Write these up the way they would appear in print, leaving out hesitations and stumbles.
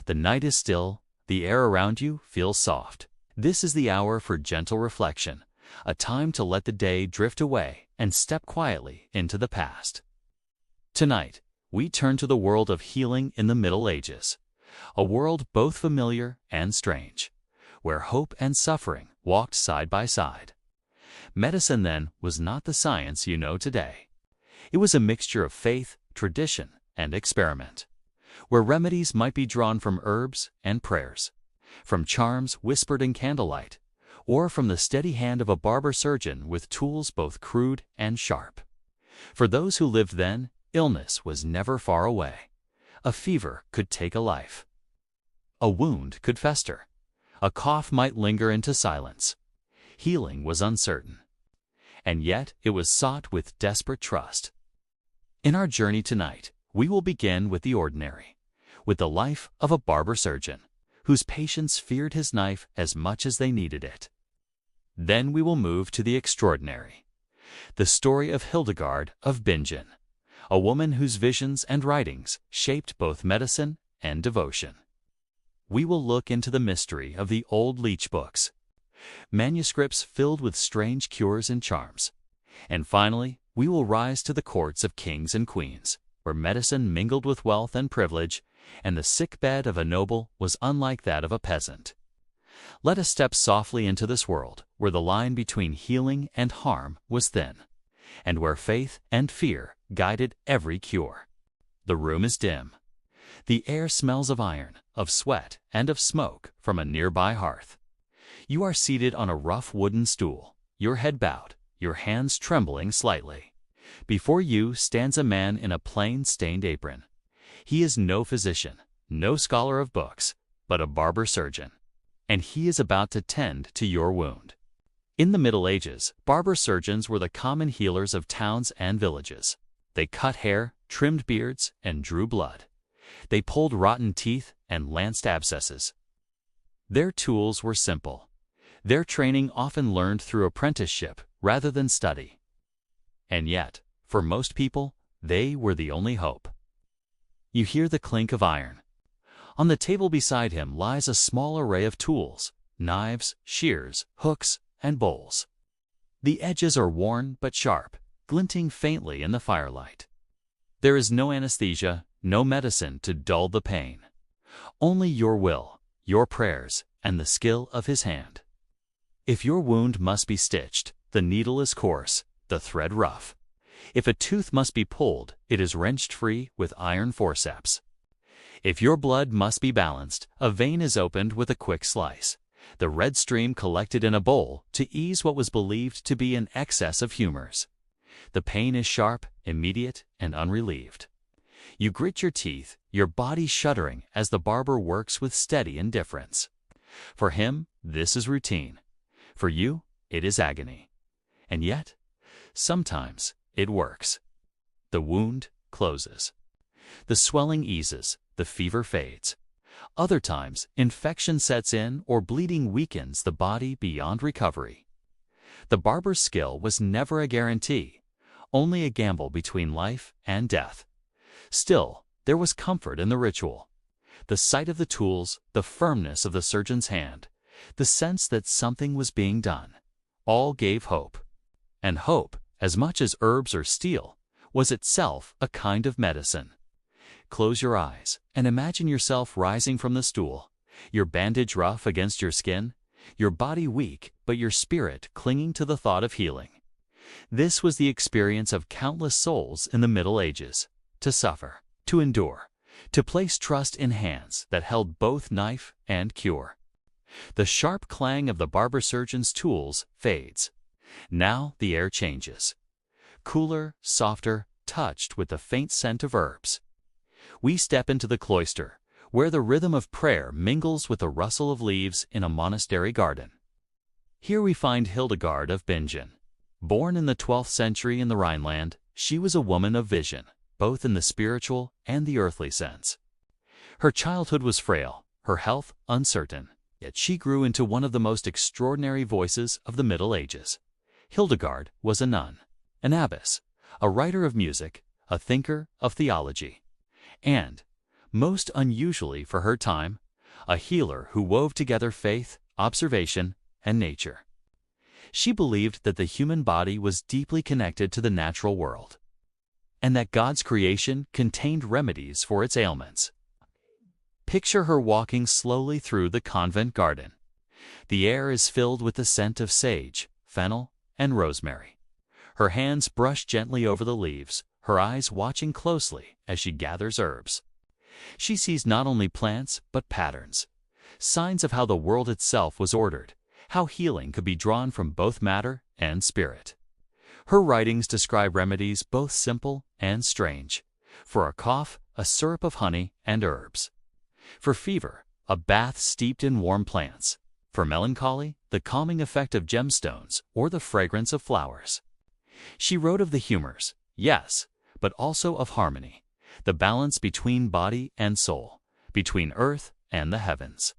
The night is still, the air around you feels soft. This is the hour for gentle reflection, a time to let the day drift away and step quietly into the past. Tonight, we turn to the world of healing in the Middle Ages, a world both familiar and strange, where hope and suffering walked side by side. Medicine then was not the science you know today. It was a mixture of faith, tradition, and experiment, where remedies might be drawn from herbs and prayers, from charms whispered in candlelight, or from the steady hand of a barber surgeon with tools both crude and sharp. For those who lived then, illness was never far away. A fever could take a life. A wound could fester. A cough might linger into silence. Healing was uncertain. And yet it was sought with desperate trust. In our journey tonight, we will begin with the ordinary, with the life of a barber surgeon, whose patients feared his knife as much as they needed it. Then we will move to the extraordinary, the story of Hildegard of Bingen, a woman whose visions and writings shaped both medicine and devotion. We will look into the mystery of the old leech books, manuscripts filled with strange cures and charms. And finally, we will rise to the courts of kings and queens, where medicine mingled with wealth and privilege, and the sick bed of a noble was unlike that of a peasant. Let us step softly into this world, where the line between healing and harm was thin, and where faith and fear guided every cure. The room is dim. The air smells of iron, of sweat, and of smoke from a nearby hearth. You are seated on a rough wooden stool, your head bowed, your hands trembling slightly. Before you stands a man in a plain, stained apron. He is no physician, no scholar of books, but a barber surgeon, and he is about to tend to your wound. In the Middle Ages, barber surgeons were the common healers of towns and villages. They cut hair, trimmed beards, and drew blood. They pulled rotten teeth and lanced abscesses. Their tools were simple. Their training often learned through apprenticeship rather than study. And yet, for most people, they were the only hope. You hear the clink of iron. On the table beside him lies a small array of tools, knives, shears, hooks, and bowls. The edges are worn but sharp, glinting faintly in the firelight. There is no anesthesia, no medicine to dull the pain. Only your will, your prayers, and the skill of his hand. If your wound must be stitched, the needle is coarse, the thread rough. If a tooth must be pulled, it is wrenched free with iron forceps. If your blood must be balanced, a vein is opened with a quick slice, the red stream collected in a bowl to ease what was believed to be an excess of humors. The pain is sharp, immediate, and unrelieved. You grit your teeth, your body shuddering as the barber works with steady indifference. For him, this is routine. For you, it is agony. And yet, sometimes it works. The wound closes. The swelling eases, the fever fades. Other times, infection sets in or bleeding weakens the body beyond recovery. The barber's skill was never a guarantee, only a gamble between life and death. Still, there was comfort in the ritual. The sight of the tools, the firmness of the surgeon's hand, the sense that something was being done, all gave hope. And hope, as much as herbs or steel, was itself a kind of medicine. Close your eyes and imagine yourself rising from the stool, your bandage rough against your skin, your body weak but your spirit clinging to the thought of healing. This was the experience of countless souls in the Middle Ages, to suffer, to endure, to place trust in hands that held both knife and cure. The sharp clang of the barber surgeon's tools fades. Now the air changes. Cooler, softer, touched with the faint scent of herbs. We step into the cloister, where the rhythm of prayer mingles with the rustle of leaves in a monastery garden. Here we find Hildegard of Bingen. Born in the 12th century in the Rhineland, she was a woman of vision, both in the spiritual and the earthly sense. Her childhood was frail, her health uncertain, yet she grew into one of the most extraordinary voices of the Middle Ages. Hildegard was a nun, an abbess, a writer of music, a thinker of theology, and, Most unusually for her time, a healer who wove together faith, observation, and nature. She believed that the human body was deeply connected to the natural world, and that God's creation contained remedies for its ailments. Picture her walking slowly through the convent garden. The air is filled with the scent of sage, fennel, and rosemary. Her hands brush gently over the leaves, her eyes watching closely as she gathers herbs. She sees not only plants, but patterns, signs of how the world itself was ordered, how healing could be drawn from both matter and spirit. Her writings describe remedies both simple and strange. For a cough, a syrup of honey and herbs. For fever, a bath steeped in warm plants. For melancholy, the calming effect of gemstones or the fragrance of flowers. She wrote of the humors, yes, but also of harmony, the balance between body and soul, between earth and the heavens.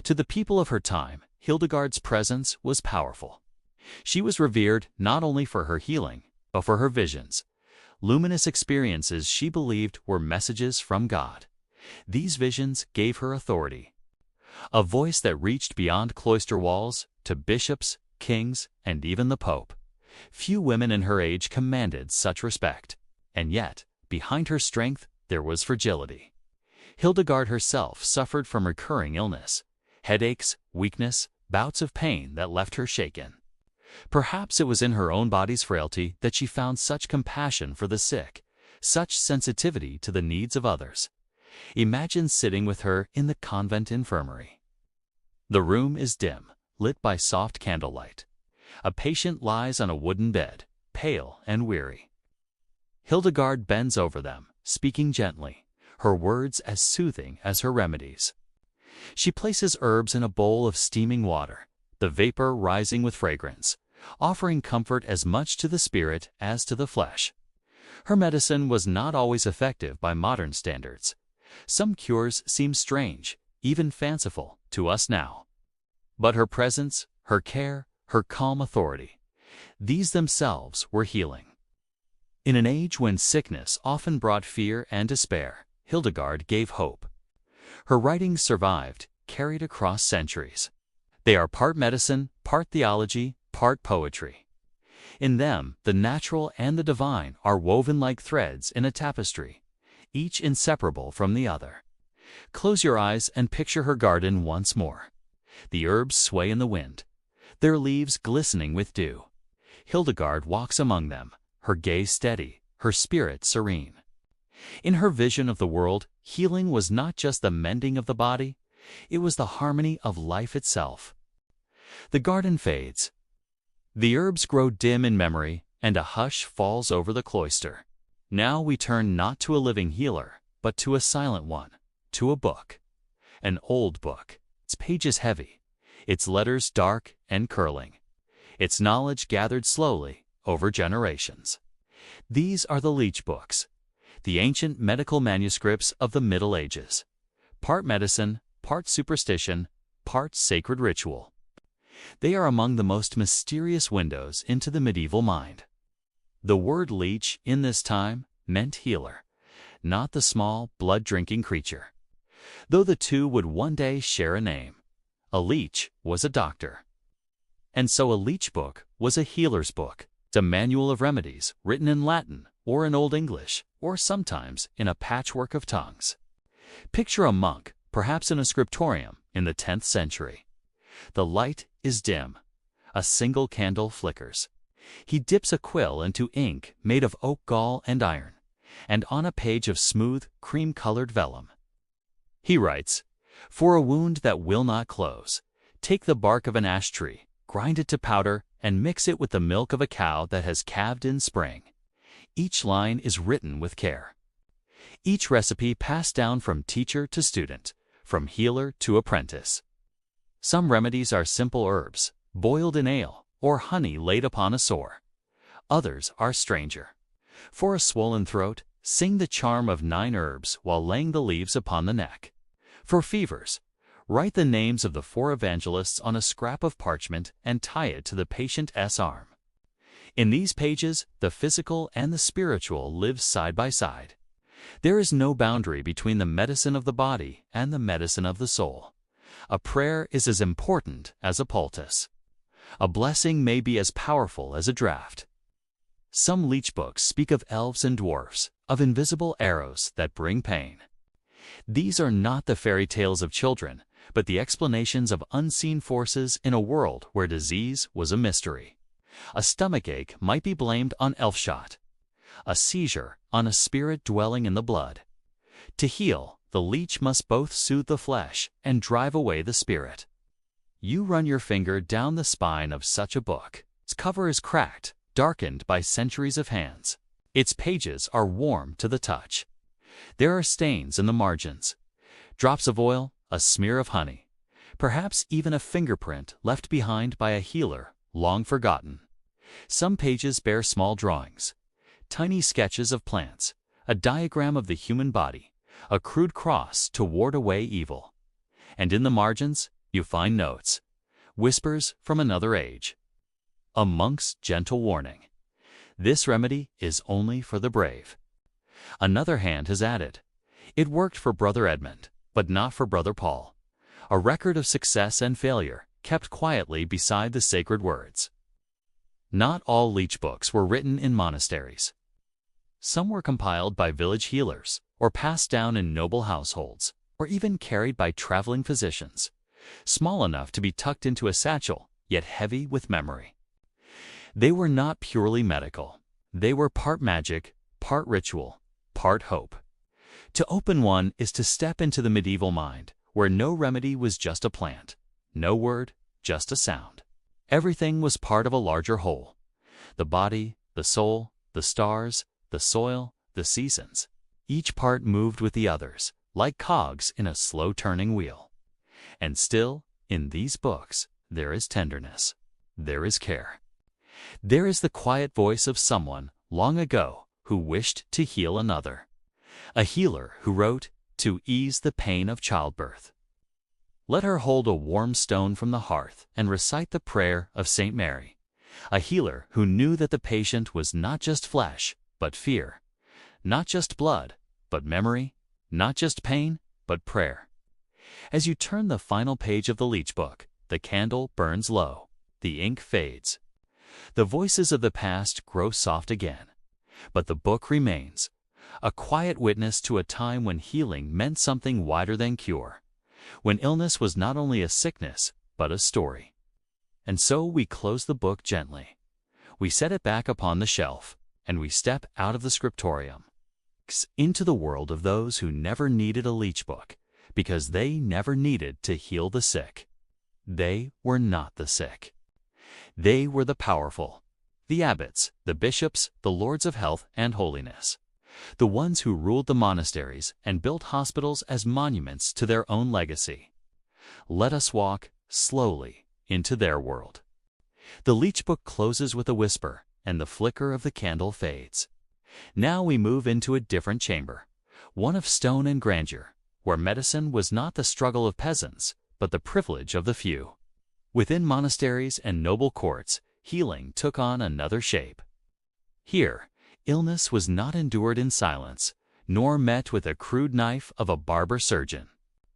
To the people of her time, Hildegard's presence was powerful. She was revered not only for her healing, but for her visions, luminous experiences she believed were messages from God. These visions gave her authority, a voice that reached beyond cloister walls to bishops, kings, and even the Pope. Few women in her age commanded such respect, and yet, behind her strength, there was fragility. Hildegard herself suffered from recurring illness, headaches, weakness, bouts of pain that left her shaken. Perhaps it was in her own body's frailty that she found such compassion for the sick, such sensitivity to the needs of others. Imagine sitting with her in the convent infirmary. The room is dim, lit by soft candlelight. A patient lies on a wooden bed, pale and weary. Hildegard bends over them, speaking gently, her words as soothing as her remedies. She places herbs in a bowl of steaming water, the vapor rising with fragrance, offering comfort as much to the spirit as to the flesh. Her medicine was not always effective by modern standards. Some cures seem strange, even fanciful, to us now. But her presence, her care, her calm authority, these themselves were healing. In an age when sickness often brought fear and despair, Hildegard gave hope. Her writings survived, carried across centuries. They are part medicine, part theology, part poetry. In them, the natural and the divine are woven like threads in a tapestry, each inseparable from the other. Close your eyes and picture her garden once more. The herbs sway in the wind, their leaves glistening with dew. Hildegard walks among them, her gaze steady, her spirit serene. In her vision of the world, healing was not just the mending of the body, it was the harmony of life itself. The garden fades. The herbs grow dim in memory, and a hush falls over the cloister. Now we turn not to a living healer, but to a silent one, to a book. An old book, its pages heavy, its letters dark and curling, its knowledge gathered slowly over generations. These are the Leech books, the ancient medical manuscripts of the Middle Ages, part medicine, part superstition, part sacred ritual. They are among the most mysterious windows into the medieval mind. The word leech in this time meant healer, not the small, blood-drinking creature. Though the two would one day share a name, a leech was a doctor. And so a leech book was a healer's book, a manual of remedies written in Latin or in Old English, or sometimes in a patchwork of tongues. Picture a monk, perhaps in a scriptorium in the 10th century. The light is dim. A single candle flickers. He dips a quill into ink made of oak gall and iron, and on a page of smooth, cream-colored vellum. He writes, "For a wound that will not close, take the bark of an ash tree, grind it to powder, and mix it with the milk of a cow that has calved in spring." Each line is written with care. Each recipe passed down from teacher to student, from healer to apprentice. Some remedies are simple herbs, boiled in ale, or honey laid upon a sore. Others are stranger. For a swollen throat, sing the charm of 9 herbs while laying the leaves upon the neck. For fevers, write the names of the 4 evangelists on a scrap of parchment and tie it to the patient's arm. In these pages, the physical and the spiritual live side by side. There is no boundary between the medicine of the body and the medicine of the soul. A prayer is as important as a poultice. A blessing may be as powerful as a draught. Some leech books speak of elves and dwarfs, of invisible arrows that bring pain. These are not the fairy tales of children, but the explanations of unseen forces in a world where disease was a mystery. A stomachache might be blamed on elf shot, a seizure on a spirit dwelling in the blood. To heal, the leech must both soothe the flesh and drive away the spirit. You run your finger down the spine of such a book. Its cover is cracked, darkened by centuries of hands. Its pages are warm to the touch. There are stains in the margins, drops of oil, a smear of honey, perhaps even a fingerprint left behind by a healer long forgotten. Some pages bear small drawings, tiny sketches of plants, a diagram of the human body, a crude cross to ward away evil. And in the margins, you find notes, whispers from another age. A monk's gentle warning. This remedy is only for the brave. Another hand has added, it worked for Brother Edmund, but not for Brother Paul. A record of success and failure kept quietly beside the sacred words. Not all leech books were written in monasteries. Some were compiled by village healers, or passed down in noble households, or even carried by traveling physicians, small enough to be tucked into a satchel, yet heavy with memory. They were not purely medical. They were part magic, part ritual, part hope. To open one is to step into the medieval mind, where no remedy was just a plant, no word, just a sound. Everything was part of a larger whole. The body, the soul, the stars, the soil, the seasons. Each part moved with the others, like cogs in a slow-turning wheel. And still, in these books, there is tenderness. There is care. There is the quiet voice of someone, long ago, who wished to heal another. A healer who wrote, to ease the pain of childbirth. Let her hold a warm stone from the hearth and recite the prayer of St. Mary. A healer who knew that the patient was not just flesh, but fear. Not just blood, but memory. Not just pain, but prayer. As you turn the final page of the leech book, the candle burns low. The ink fades. The voices of the past grow soft again. But the book remains, a quiet witness to a time when healing meant something wider than cure, when illness was not only a sickness, but a story. And so we close the book gently. We set it back upon the shelf, and we step out of the scriptorium, into the world of those who never needed a leech book, because they never needed to heal the sick. They were not the sick. They were the powerful, the abbots, the bishops, the lords of health and holiness, the ones who ruled the monasteries and built hospitals as monuments to their own legacy. Let us walk, slowly, into their world. The leech book closes with a whisper, and the flicker of the candle fades. Now we move into a different chamber, one of stone and grandeur, where medicine was not the struggle of peasants, but the privilege of the few. Within monasteries and noble courts, healing took on another shape. Here, illness was not endured in silence, nor met with a crude knife of a barber surgeon.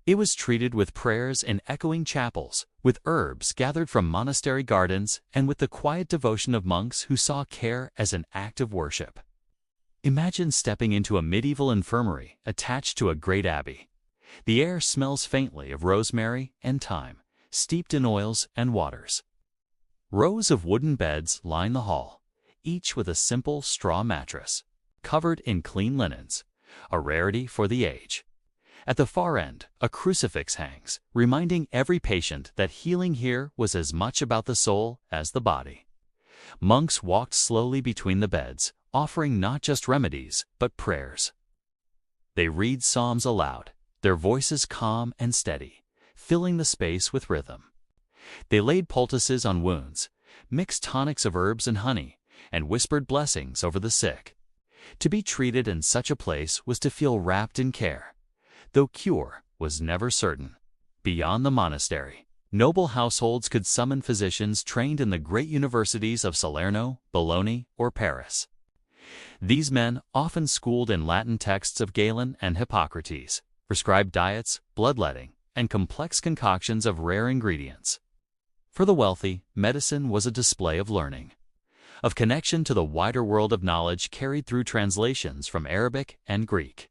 It was treated with prayers in echoing chapels, with herbs gathered from monastery gardens, and with the quiet devotion of monks who saw care as an act of worship. Imagine stepping into a medieval infirmary attached to a great abbey. The air smells faintly of rosemary and thyme, steeped in oils and waters. Rows of wooden beds line the hall, each with a simple straw mattress, covered in clean linens, a rarity for the age. At the far end, a crucifix hangs, reminding every patient that healing here was as much about the soul as the body. Monks walked slowly between the beds, offering not just remedies, but prayers. They read psalms aloud, their voices calm and steady, filling the space with rhythm. They laid poultices on wounds, mixed tonics of herbs and honey, and whispered blessings over the sick. To be treated in such a place was to feel wrapped in care, though cure was never certain. Beyond the monastery, noble households could summon physicians trained in the great universities of Salerno, Bologna, or Paris. These men, often schooled in Latin texts of Galen and Hippocrates, prescribed diets, bloodletting, and complex concoctions of rare ingredients. For the wealthy, medicine was a display of learning, of connection to the wider world of knowledge carried through translations from Arabic and Greek.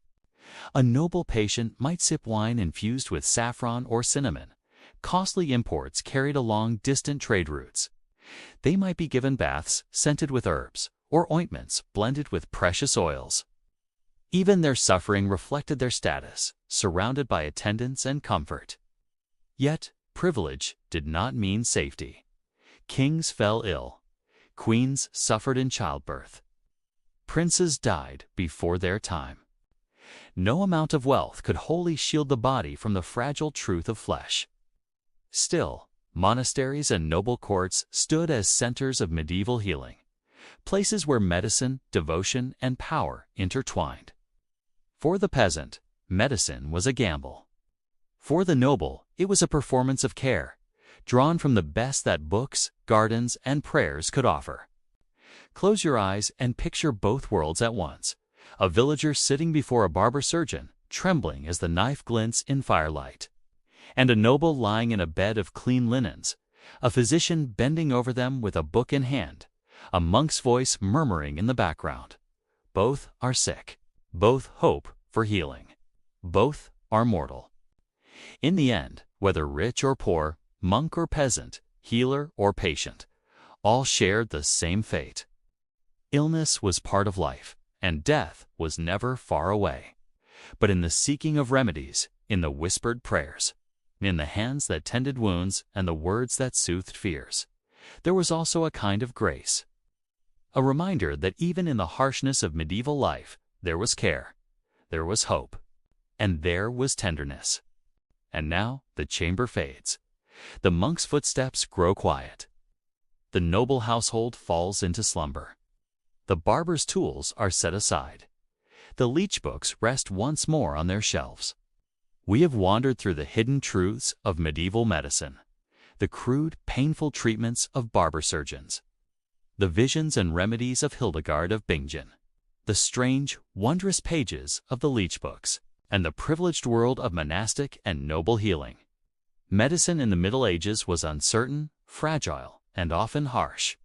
A noble patient might sip wine infused with saffron or cinnamon, costly imports carried along distant trade routes. They might be given baths scented with herbs, or ointments blended with precious oils. Even their suffering reflected their status, surrounded by attendants and comfort. Yet, privilege did not mean safety. Kings fell ill. Queens suffered in childbirth. Princes died before their time. No amount of wealth could wholly shield the body from the fragile truth of flesh. Still, monasteries and noble courts stood as centers of medieval healing, places where medicine, devotion, and power intertwined. For the peasant, medicine was a gamble. For the noble, it was a performance of care, drawn from the best that books, gardens, and prayers could offer. Close your eyes and picture both worlds at once. A villager sitting before a barber surgeon, trembling as the knife glints in firelight, and a noble lying in a bed of clean linens, a physician bending over them with a book in hand, a monk's voice murmuring in the background. Both are sick. Both hope for healing. Both are mortal. In the end, whether rich or poor, monk or peasant, healer or patient, all shared the same fate. Illness was part of life, and death was never far away. But in the seeking of remedies, in the whispered prayers, in the hands that tended wounds and the words that soothed fears, there was also a kind of grace. A reminder that even in the harshness of medieval life, there was care, there was hope, and there was tenderness. And now the chamber fades. The monk's footsteps grow quiet. The noble household falls into slumber. The barber's tools are set aside. The leech books rest once more on their shelves. We have wandered through the hidden truths of medieval medicine, the crude, painful treatments of barber surgeons, the visions and remedies of Hildegard of Bingen, the strange, wondrous pages of the leech books, and the privileged world of monastic and noble healing. Medicine in the Middle Ages was uncertain, fragile, and often harsh.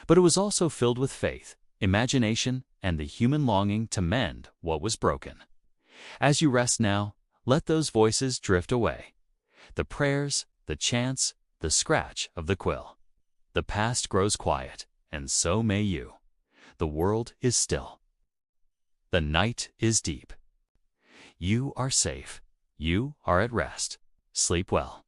But it was also filled with faith, imagination, and the human longing to mend what was broken. As you rest now, let those voices drift away. The prayers, the chants, the scratch of the quill. The past grows quiet, and so may you. The world is still. The night is deep. You are safe. You are at rest. Sleep well.